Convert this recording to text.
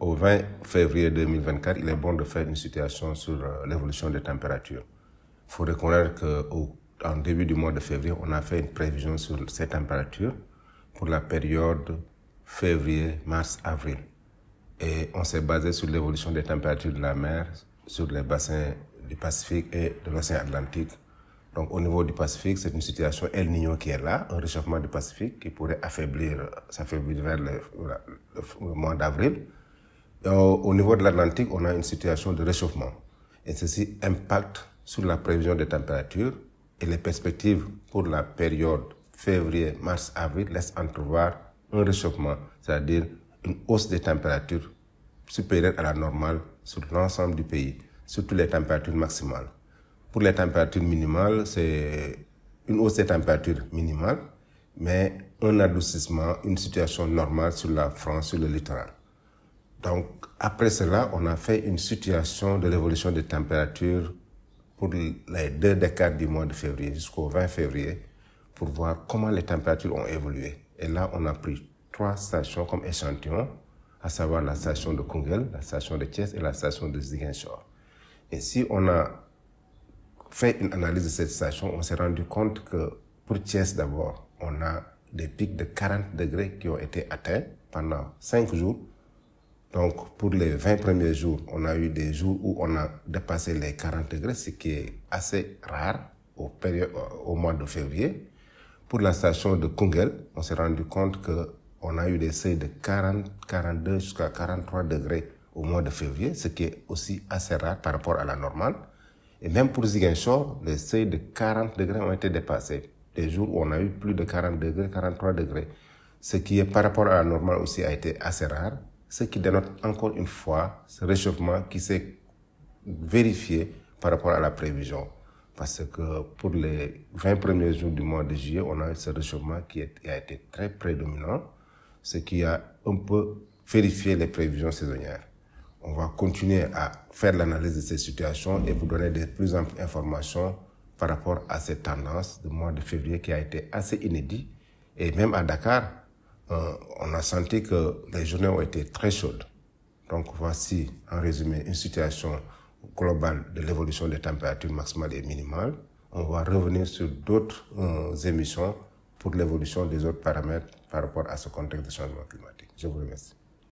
au 20 février 2024, il est bon de faire une situation sur l'évolution des températures. Il faut reconnaître qu'en début du mois de février, on a fait une prévision sur ces températures pour la période février, mars, avril. Et on s'est basé sur l'évolution des températures de la mer, sur les bassins du Pacifique et de l'océan Atlantique. Donc au niveau du Pacifique, c'est une situation El Niño qui est là, un réchauffement du Pacifique qui pourrait s'affaiblir vers le mois d'avril. Au niveau de l'Atlantique, on a une situation de réchauffement. Et ceci impacte sur la prévision des températures et les perspectives pour la période février, mars, avril laissent entrevoir un réchauffement, c'est-à-dire une hausse des températures supérieure à la normale sur l'ensemble du pays, surtout les températures maximales. Pour les températures minimales, c'est une hausse des températures minimales, mais un adoucissement, une situation normale sur la France, sur le littoral. Donc, après cela, on a fait une situation de l'évolution des températures pour les 2 décades du mois de février jusqu'au 20 février pour voir comment les températures ont évolué. Et là, on a pris 3 stations comme échantillon, à savoir la station de Koungheul, la station de Thiès et la station de Ziguinchor. Et si on a fait une analyse de cette station, on s'est rendu compte que pour Thiès d'abord, on a des pics de 40 degrés qui ont été atteints pendant 5 jours. Donc pour les 20 premiers jours, on a eu des jours où on a dépassé les 40 degrés, ce qui est assez rare au mois de février. Pour la station de Koungheul, on s'est rendu compte qu'on a eu des seuils de 40, 42 jusqu'à 43 degrés au mois de février, ce qui est aussi assez rare par rapport à la normale. Et même pour Ziguinchor, les seuils de 40 degrés ont été dépassés. Des jours où on a eu plus de 40 degrés, 43 degrés. Ce qui est par rapport à la normale aussi a été assez rare. Ce qui dénote encore une fois ce réchauffement qui s'est vérifié par rapport à la prévision. Parce que pour les 20 premiers jours du mois de juillet, on a eu ce réchauffement qui a été très prédominant, ce qui a un peu vérifié les prévisions saisonnières. On va continuer à faire l'analyse de ces situations et vous donner de plus amples informations par rapport à cette tendance du mois de février qui a été assez inédit. Et même à Dakar, on a senti que les journées ont été très chaudes. Donc voici en résumé une situation globale de l'évolution des températures maximales et minimales. On va revenir sur d'autres émissions pour l'évolution des autres paramètres par rapport à ce contexte de changement climatique. Je vous remercie.